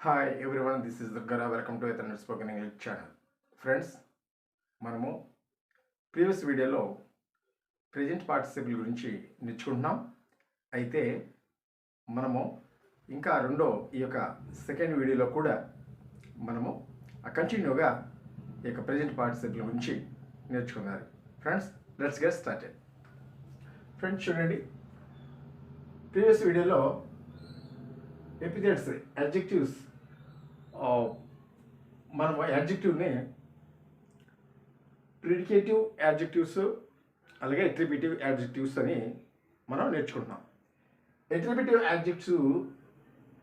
Hi everyone, this is Durga. Welcome to Ather spoken English channel. Friends, మనము previous వీడియోలో present participle గురించి నేర్చుకుంటున్నాం. అయితే మనము ఇంకా ఈ యొక్క సెకండ్ వీడియోలో కూడా మనము కంటిన్యూగా ఈ యొక్క ప్రెజెంట్ పార్టిసిపుల్ గురించి నేర్చుకున్నారు. Friends, let's get started. Friends చూడండి, ప్రీవియస్ వీడియోలో ఎపిథెట్స్, అడ్జెక్టివ్స్, మనం యాడ్జెక్టివ్ని ప్రిడికేటివ్ యాడ్జెక్టివ్స్ అలాగే ఎట్రిబ్యూటివ్ యాడ్జెక్టివ్స్ అని మనం నేర్చుకుంటున్నాం. ఎట్రిబ్యూటివ్ యాడ్జెక్టివ్స్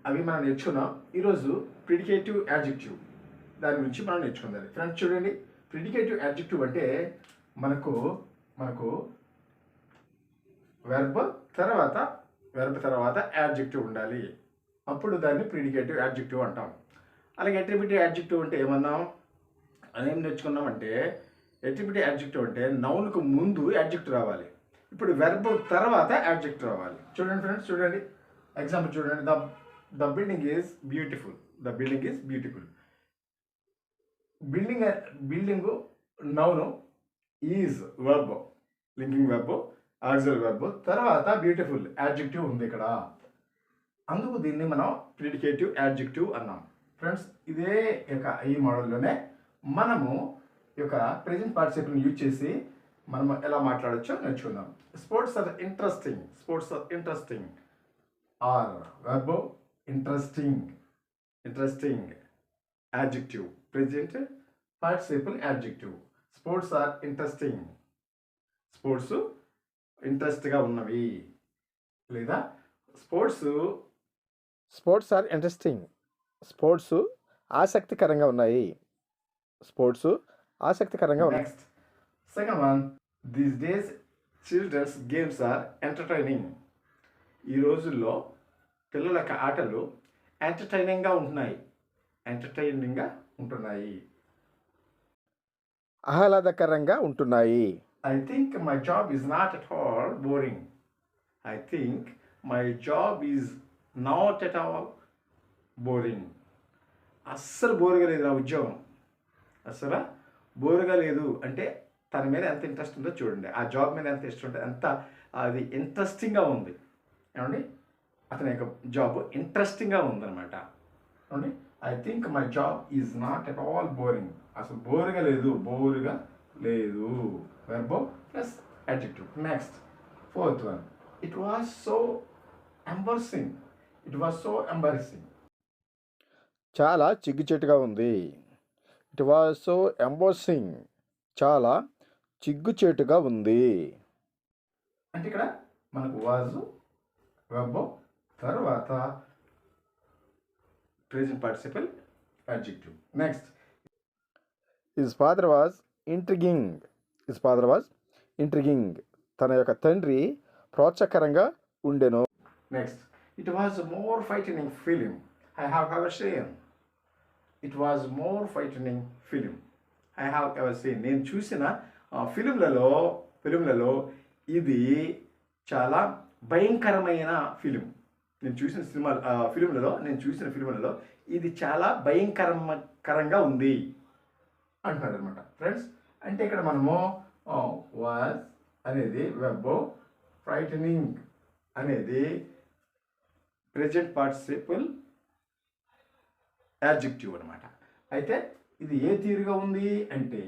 అవి మనం నేర్చుకున్నాం. ఈరోజు ప్రిడికేటివ్ యాడ్జెక్టివ్ దాని గురించి మనం నేర్చుకుందాం. ఫ్రెండ్స్ చూడండి, ప్రిడికేటివ్ యాడ్జెక్టివ్ అంటే మనకు వెర్బ్ తర్వాత యాడ్జెక్టివ్ ఉండాలి. అప్పుడు దాన్ని ప్రిడికేటివ్ యాడ్జెక్టివ్ అంటాం. అలాగే ఎట్రిబ్యూటివ్ యాడ్జెక్టివ్ అంటే ఏం నేర్చుకున్నామంటే, ఎట్రిబ్యూటివ్ యాడ్జెక్టివ్ అంటే నౌన్కు ముందు యాడ్జెక్టివ్ రావాలి. ఇప్పుడు వెర్బ్ తర్వాత యాడ్జెక్టివ్ రావాలి. చూడండి ఫ్రెండ్స్, చూడండి ఎగ్జాంపుల్ చూడండి. The building is beautiful. The building is beautiful. Building noun, is verb, linking verb, auxiliary verb, తర్వాత బ్యూటిఫుల్ యాడ్జెక్టివ్ ఉంది ఇక్కడ. అందుకు దీన్ని మనం ప్రిడికేటివ్ యాడ్జెక్టివ్ అన్నాం. ఫ్రెండ్స్, ఇదే ఈ మోడల్లోనే మనము ఈ యొక్క ప్రెజెంట్ పార్టిసిపుల్ని యూజ్ చేసి మనము ఎలా మాట్లాడచ్చో నేర్చుకుందాం. Sports are interesting are verb interesting adjective, present participle adjective. Sports are interesting, sports ఇంట్రెస్ట్గా ఉన్నవి, లేదా స్పోర్ట్స్ ఆర్ ఇంట్రెస్టింగ్, స్పోర్ట్స్ ఆసక్తికరంగా ఉన్నాయి. Next second one, these days children's games are entertaining. ఈ రోజుల్లో పిల్లల యొక్క ఆటలు ఎంటర్టైనింగ్గా ఆహ్లాదకరంగా ఉంటున్నాయి. I think my job is not at all boring. అస్సలు బోరుగా లేదు ఆ ఉద్యోగం. అస్సలు బోరుగా లేదు అంటే తన మీద ఎంత ఇంట్రెస్ట్ ఉందో చూడండి. ఆ జాబ్ మీద ఎంత ఇష్టం ఉంటుంది, ఎంత అది ఇంట్రెస్టింగ్గా ఉంది. ఏమండి, అతని యొక్క జాబ్ ఇంట్రెస్టింగ్గా ఉందన్నమాట. ఏమండి, I think my job is not at all boring. అసలు బోరుగా లేదు. Verb plus adjective. Next fourth one, it was so embarrassing. చాలా చిగ్గుచేటుగా ఉంది. ఇట్ వాజ్ సో ఎంబోసింగ్, చాలా చిగ్గుచేటుగా ఉంది. అంటే ఇక్కడ మనకు వాజ్ వెర్బ్ తర్వాత present participle adjective. Next, his father was intriguing. తన యొక్క తండ్రి ప్రోత్సాహకరంగా ఉండెను. Next, it was more frightening film I have ever seen. నేను చూసిన ఫిలింలలో ఇది చాలా భయంకరమైన ఫిలిం. నేను చూసిన ఫిలింలలో ఇది చాలా భయంకరంగా ఉంది అంటున్నాడు అనమాట. ఫ్రెండ్స్, అంటే ఇక్కడ మనము వాజ్ అనేది వెర్బ్, ఫ్రైటనింగ్ అనేది ప్రెజెంట్ పార్టిసిపుల్ యాడ్జెక్టివ్ అనమాట. అయితే ఇది ఏ తీరుగా ఉంది అంటే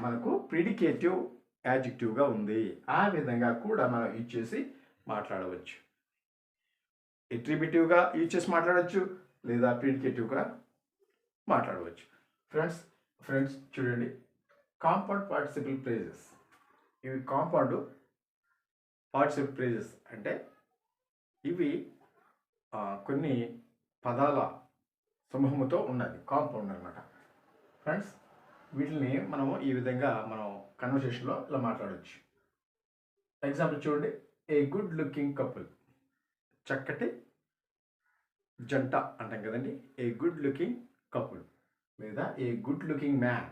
మనకు ప్రిడికేటివ్ యాడ్జెక్టివ్గా ఉంది. ఆ విధంగా కూడా మనం యూజ్ చేసి మాట్లాడవచ్చు. ఎట్రిబ్యూటివ్గా యూజ్ చేసి మాట్లాడవచ్చు, లేదా ప్రిడికేటివ్గా మాట్లాడవచ్చు. ఫ్రెండ్స్ చూడండి, కాంపౌండ్ పార్టిసిపుల్ ఫ్రేజెస్. ఇవి కాంపౌండ్ పార్టిసిపుల్ ఫ్రేజెస్ అంటే ఇవి కొన్ని పదాల సమూహంతో ఉన్నది కాంపౌండ్ అనమాట. ఫ్రెండ్స్, వీటిని మనము ఈ విధంగా మనం కన్వర్సేషన్లో ఇలా మాట్లాడవచ్చు. ఎగ్జాంపుల్ చూడండి, ఏ గుడ్ లుకింగ్ కపుల్, చక్కటి జంట అంటాం కదండి. ఏ గుడ్ లుకింగ్ కపుల్, లేదా ఏ గుడ్ లుకింగ్ మ్యాన్,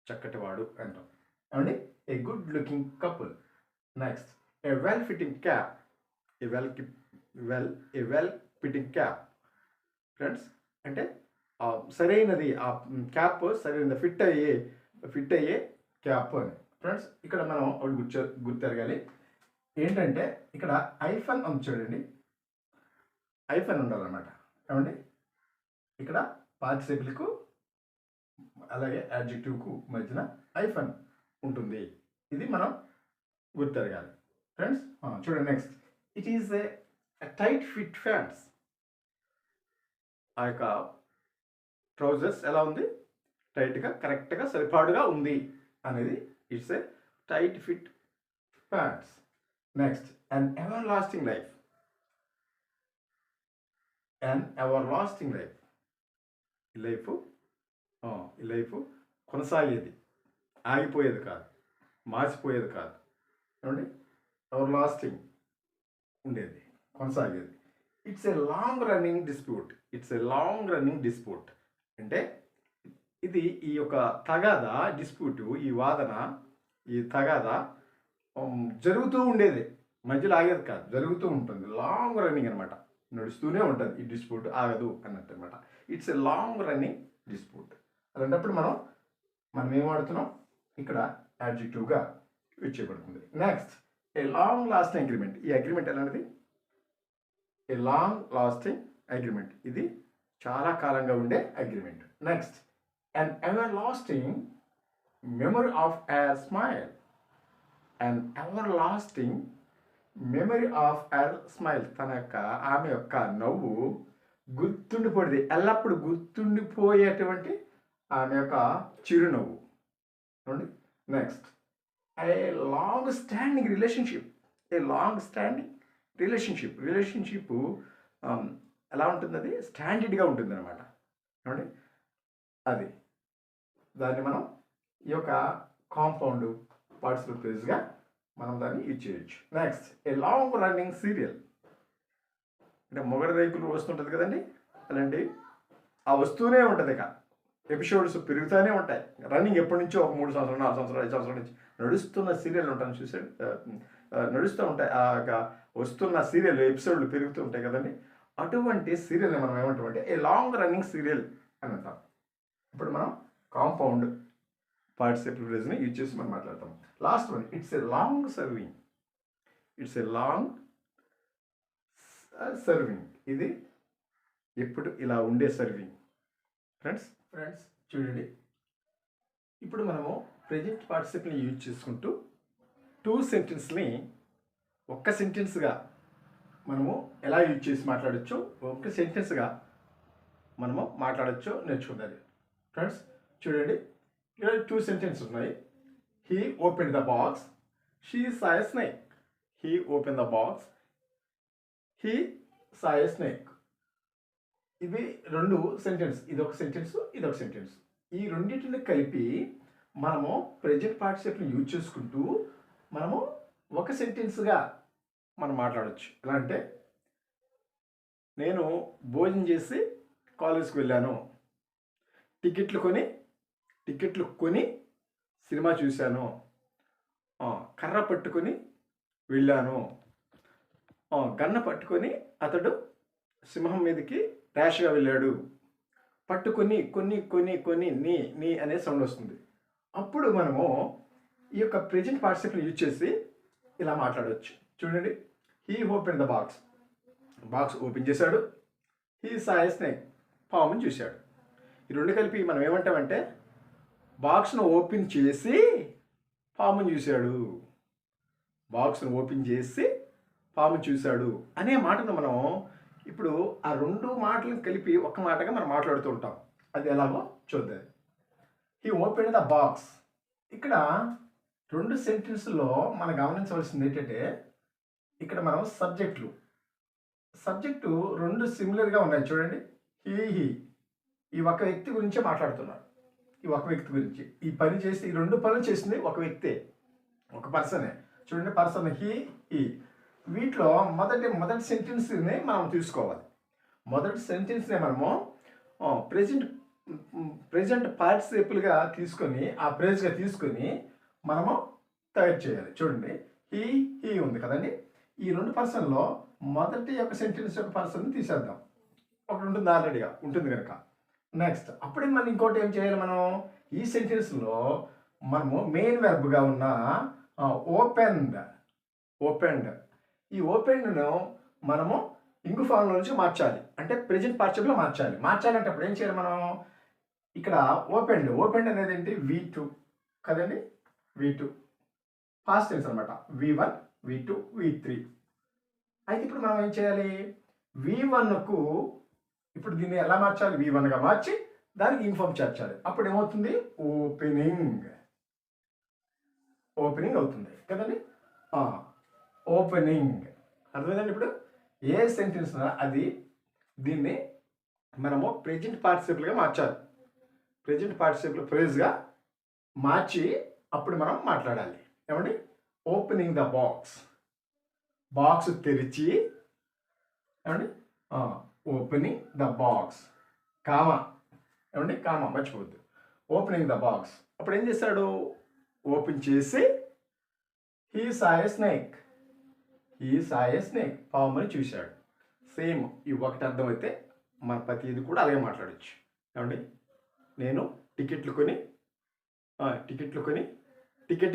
చక్కటి వాడు అంటాం. ఏమండి, a good looking couple. Next, A well fitting cap, A well fitting cap. Friends, అంటే సరైనది, ఆ క్యాప్ సరైనది, ఫిట్ అయ్యే క్యాప్ అని. ఫ్రెండ్స్ ఇక్కడ మనం ఒకటి గుర్తెరగాలి ఏంటంటే, ఇక్కడ ఐఫన్ ఉంది చూడండి, ఐఫన్ ఉండాలన్నమాట. ఏమండి, ఇక్కడ పార్టిసిపుల్కు అలాగే యాడ్జెక్టివ్కు మధ్యన ఐఫన్ ఉంటుంది. ఇది మనం గుర్తెరగాలి ఫ్రెండ్స్. చూడండి next, it is a tight fit pants. ఆ యొక్క ట్రౌజర్స్ ఎలా ఉంది, టైట్గా కరెక్ట్గా సరిపాడుగా ఉంది అనేది it's a tight fit pants. Next, an ever lasting life. An ever lasting life, ఈ లైఫ్ కొనసాగేది, ఆగిపోయేది కాదు, మార్చిపోయేది కాదు. ఏమండి, ఎవర్ లాస్టింగ్ ఉండేది, కొనసాగేది. It's a long running dispute. అంటే ఇది ఈ యొక్క తగాదా, డిస్ప్యూట్, ఈ వాదన, ఈ తగాదా జరుగుతూ ఉండేది, మధ్యలో ఆగేది కాదు, జరుగుతూ ఉంటుంది. లాంగ్ రన్నింగ్ అనమాట, నడుస్తూనే ఉంటుంది ఈ డిస్ప్యూట్, ఆగదు అన్నట్టు అనమాట. It's a long running dispute. అలాంటప్పుడు మనం ఏం వాడుతున్నాం, ఇక్కడ యాడ్జెక్టివ్గా యూజ్ చేయబడుతుంది. Next, a long lasting agreement. ఈ అగ్రిమెంట్ ఎలాంటిది, ఏ లాంగ్ లాస్టింగ్ అగ్రిమెంట్, ఇది చాలా కాలంగా ఉండే agreement. Next, an ever lasting memory of a smile. An ever lasting memory of her smile. ఆమె యొక్క నవ్వు గుర్తుండిపోయేది, ఎల్లప్పుడూ గుర్తుండిపోయేటువంటి ఆమె యొక్క చిరునవ్వు. చూడండి next, a long standing relationship. Relationship ఎలా ఉంటుంది, అది స్టాండర్డ్గా ఉంటుంది అనమాట. చూడండి, అది దాన్ని మనం ఈ యొక్క కాంపౌండ్ పార్టిసిపల్ ఫ్రేజ్గా మనం దాన్ని యూజ్ చేయొచ్చు. Next, a long running serial. అంటే మొగడి రేకులు వస్తుంటుంది కదండి, అలాంటివి వస్తూనే ఉంటుంది. ఇక ఎపిసోడ్స్ పెరుగుతూనే ఉంటాయి. రన్నింగ్ ఎప్పటి నుంచో ఒక 3 సంవత్సరాలు, 4 సంవత్సరాలు, 5 సంవత్సరాల నుంచి నడుస్తున్న సీరియల్ ఉంటాను చూసాడు, నడుస్తూ ఉంటాయి. వస్తున్న సీరియల్ ఎపిసోడ్లు పెరుగుతూ ఉంటాయి కదండి, అటువంటి సీరియల్ని మనం ఏమంటామంటే ఏ లాంగ్ రన్నింగ్ సీరియల్ అని అంటాం. ఇప్పుడు మనం కాంపౌండ్ పార్టిసిపల్ ఫ్రేజ్ని యూజ్ చేసి మనం మాట్లాడతాం. Last one, it's a long serving. ఇది ఎప్పుడు ఇలా ఉండే సర్వింగ్. ఫ్రెండ్స్ చూడండి, ఇప్పుడు మనము ప్రెజెంట్ పార్టిసిపల్ని యూజ్ చేసుకుంటూ 2 సెంటెన్స్ని ఒక్క సెంటెన్స్గా మనము ఎలా యూజ్ చేసి మాట్లాడచ్చో, ఒక్క సెంటెన్స్గా మనము మాట్లాడచ్చో నేర్చుకుందాం. ఫ్రెండ్స్ చూడండి, ఇక్కడ 2 సెంటెన్సెస్ ఉన్నాయి. He open the box, she saw a snake. He open the box, he saw a snake. ఇవి 2 సెంటెన్స్, ఇదొక సెంటెన్స్. ఈ రెండింటిని కలిపి మనము ప్రెజెంట్ పార్టిసిపల్ని యూజ్ చేసుకుంటూ మనము ఒక సెంటెన్స్గా మనం మాట్లాడవచ్చు. ఎలా అంటే, నేను భోజనం చేసి కాలేజ్కి వెళ్ళాను, టికెట్లు కొని సినిమా చూశాను, కర్ర పట్టుకొని వెళ్ళాను, గన్న పట్టుకొని అతడు సింహం మీదకి ర్యాష్గా వెళ్ళాడు. పట్టుకొని కొన్ని నీ అనే సౌండ్ వస్తుంది. అప్పుడు మనము ఈ యొక్క ప్రెజెంట్ పార్టిసిపల్ని యూజ్ చేసి ఇలా మాట్లాడవచ్చు. చూడండి, he open the box open చేశాడు. హీ సా ఎ స్నేక్, పాముని చూశాడు. ఈ 2 కలిపి మనం ఏమంటామంటే, బాక్స్ను ఓపెన్ చేసి పాముని చూశాడు అనే మాటను మనం ఇప్పుడు ఆ 2 మాటలను కలిపి ఒక్క మాటగా మనం మాట్లాడుతూ ఉంటాం. అది ఎలాగో చూద్దాం. He open the box. ఇక్కడ 2 సెంటెన్స్లో మనం గమనించవలసింది ఏంటంటే, ఇక్కడ మనం సబ్జెక్టు 2 సిమిలర్గా ఉన్నాయి. చూడండి, హీ ఈ ఒక వ్యక్తి గురించే మాట్లాడుతున్నారు. ఈ ఒక వ్యక్తి గురించి ఈ పని చేసి, ఈ 2 పనులు చేసింది ఒక వ్యక్తే, ఒక పర్సనే. చూడండి, పర్సన్ హీ. వీటిలో మొదటి సెంటెన్స్ని మనం తీసుకోవాలి. మొదటి సెంటెన్స్ని మనము ప్రెజెంట్ పార్టిసిపల్గా తీసుకొని, ఆ ప్రేజ్గా తీసుకొని మనము తయారు చేయాలి. చూడండి, హీ ఉంది కదండి, ఈ 2 పర్సన్లో మొదటి యొక్క సెంటెన్స్ యొక్క పర్సన్ని తీసేద్దాం. ఒకటి ఉంటుంది, ఆల్రెడీగా ఉంటుంది కనుక నెక్స్ట్ అప్పుడే మనం ఇంకోటి ఏం చేయాలి, మనం ఈ సెంటెన్స్లో మనము మెయిన్ వెర్బ్గా ఉన్న ఓపెన్డ్ ఓపెన్డ్ ఈ ఓపెన్డ్ను మనము ఇంగు ఫామ్లో నుంచి మార్చాలి, అంటే ప్రెజెంట్ పార్టిసిపుల్లో మార్చాలంటే అప్పుడు ఏం చేయాలి మనం, ఇక్కడ ఓపెన్డ్ అనేది ఏంటి V2 కదండి, V2 పాస్ట్ టెన్స్ అనమాట, V1 V2 V3. అయితే ఇప్పుడు మనం ఏం చేయాలి, V1కు ఇప్పుడు దీన్ని ఎలా మార్చాలి, V1గా మార్చి దానికి ఇన్ఫార్మ్ చేర్చాలి. అప్పుడు ఏమవుతుంది, ఓపెనింగ్ అవుతుంది కదండి, ఓపెనింగ్. అర్థమైందండి. ఇప్పుడు ఏ సెంటెన్స్ అది దీన్ని మనము ప్రెజెంట్ పార్టిసిపుల్గా మార్చాలి, ప్రెజెంట్ పార్టిసిపుల్ ఫ్రేజ్గా మార్చి అప్పుడు మనం మాట్లాడాలి. ఏమండి, ఓపెనింగ్ ద బాక్స్ తెరిచి, ఏమండి, ఓపెనింగ్ ద బాక్స్ కామా, ఏమండి, కామా మర్చిపోవద్దు, ఓపెనింగ్ ద బాక్స్. అప్పుడు ఏం చేశాడు, ఓపెన్ చేసి హీ సా ఏ స్నేక్ పాముని చూశాడు. సేమ్ ఈ ఒకటి అర్థమైతే మన ప్రతిది కూడా అలాగే మాట్లాడచ్చు. ఏమండి, నేను టికెట్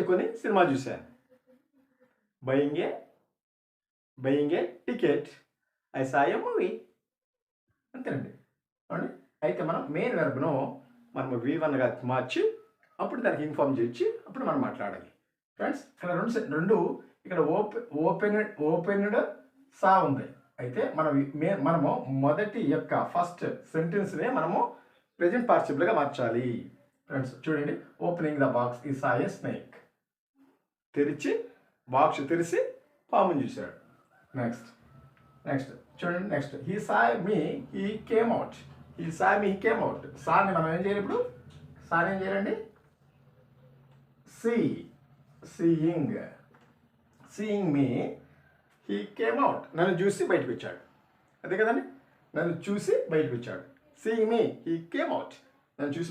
కొని సినిమా చూశాను. Buying A ticket I saw A movie. అంతేనండి. అవునండి. అయితే మనం మెయిన్ వెర్బ్ను మనం V1గా మార్చి అప్పుడు దానికి ఇన్ఫార్మ్ చేయించి అప్పుడు మనం మాట్లాడాలి. ఫ్రెండ్స్ ఇక్కడ రెండు ఇక్కడ ఓపెన్డ్ సా ఉంది. అయితే మనము మొదటి యొక్క ఫస్ట్ సెంటెన్స్నే మనము ప్రెజెంట్ పార్టిసిపుల్గా మార్చాలి. ఫ్రెండ్స్ చూడండి, ఓపెనింగ్ ద బాక్స్ ఈ సా ఏ స్నేక్, బాక్స్ తెరిచి పాముని చూశాడు. నెక్స్ట్ చూడండి, next he saw me he came out. సాని మనం ఏం చేయాలి, ఇప్పుడు సాని ఏం చేయాలండి, seeing me he came out, నన్ను చూసి బయటకు వచ్చాడు. అదే కదండి, నన్ను చూసి బయటకు వచ్చాడు. Seeing me he came out, నన్ను చూసి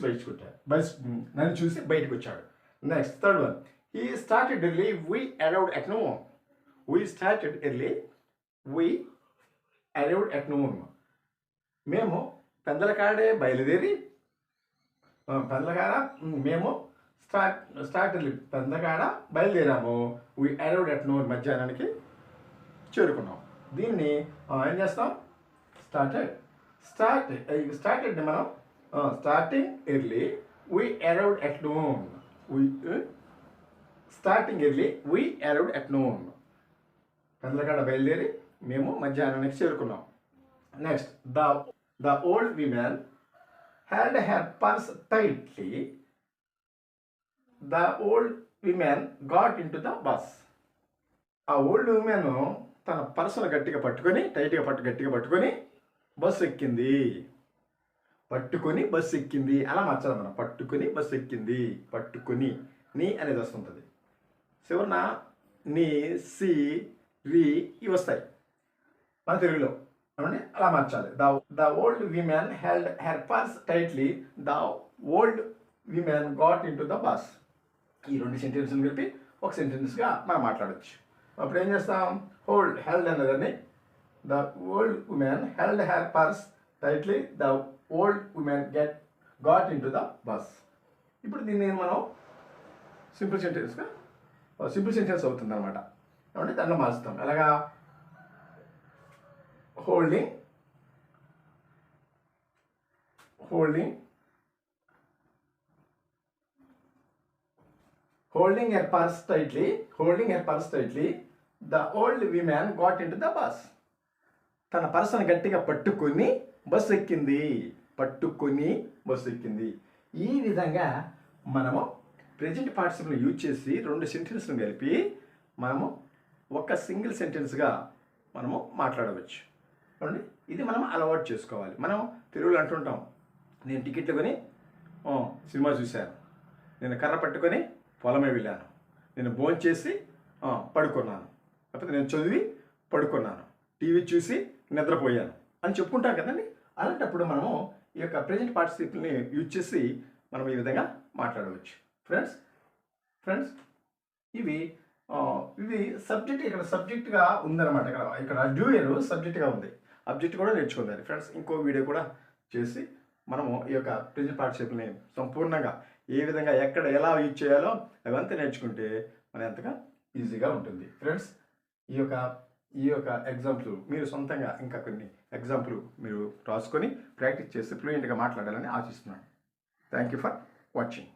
బయటకు వచ్చాడు. Next third one, he started early we arrived at noon. మేము పెందలకాడే బయలుదేరి పెందలకాడ బయలుదేరాము. వీ అరైవ్డ్ ఎట్ నూన్, మధ్యాహ్నానికి చేరుకున్నాం. దీన్ని ఏం చేస్తాం, స్టార్టెడ్ మనం starting early we arrived at noon. పెందలకాడ బయలుదేరి మేము మధ్యాహ్నానికి చేరుకున్నాం. Next the old women held her purse tightly. The old woman got into the bus. ఆ ఓల్డ్ ఉమెన్ తన పర్సును గట్టిగా పట్టుకొని బస్సు ఎక్కింది. అలా మార్చాలి మనం, పట్టుకొని బస్సు ఎక్కింది. పట్టుకొని నీ అనేది వస్తుంటుంది, చివరన నీ సి రి ఇవి వస్తాయి మన తెలుగులో. అవునండి, అలా మార్చాలి. The old women held her purse tightly. The old women got in to the bus. ఈ రెండు సెంటెన్స్లు కలిపి ఒక సెంటెన్స్గా మనం మాట్లాడచ్చు. అప్పుడు ఏం చేస్తాం, హెల్డ్ అనేదాన్ని the old woman held her purse tightly. The old woman got in to the bus. ఇప్పుడు దీన్ని మనం సింపుల్ సెంటెన్స్ అవుతుంది అనమాట. ఏమంటే దాంట్లో మార్చుతాం. ఎలాగా, holding her purse tightly. The old woman got into the bus. తన పర్సును గట్టిగా పట్టుకొని బస్సు ఎక్కింది. ఈ విధంగా మనము ప్రెజెంట్ పార్టిసిపుల్ని యూజ్ చేసి రెండు సెంటెన్స్లను కలిపి మనము ఒక సింగిల్ సెంటెన్స్గా మనము మాట్లాడవచ్చు. చూడండి, ఇది మనం అలవాటు చేసుకోవాలి. మనం తెలుగులో అంటుంటాం, నేను టికెట్లు కొని సినిమా చూశాను, నేను కర్ర పట్టుకొని పొలమే వెళ్ళాను, నేను భోంచేసి పడుకున్నాను, లేకపోతే నేను చదివి పడుకున్నాను, టీవీ చూసి నిద్రపోయాను అని చెప్పుకుంటాం కదండి. అలాంటప్పుడు మనము ఈ యొక్క ప్రెజెంట్ పార్టిసిపుల్ని యూజ్ చేసి మనం ఈ విధంగా మాట్లాడవచ్చు. ఫ్రెండ్స్ ఇవి సబ్జెక్ట్ ఇక్కడ సబ్జెక్ట్గా ఉందన్నమాట. ఇక్కడ డ్యూయర్ సబ్జెక్ట్గా ఉంది, అబ్జెక్ట్ కూడా నేర్చుకుందాం ఫ్రెండ్స్. ఇంకో వీడియో కూడా చేసి మనము ఈ యొక్క ప్రెజెంట్ పార్టిసిపుల్ని సంపూర్ణంగా ఏ విధంగా ఎక్కడ ఎలా యూజ్ చేయాలో అవంతా నేర్చుకుంటే మన ఎంతగా ఈజీగా ఉంటుంది. ఫ్రెండ్స్, ఈ యొక్క ఎగ్జాంపుల్ మీరు సొంతంగా ఇంకా కొన్ని ఎగ్జాంపుల్ మీరు రాసుకొని ప్రాక్టీస్ చేసి ఫ్లూయెంట్గా మాట్లాడాలని ఆశిస్తున్నాను. Thank you for watching.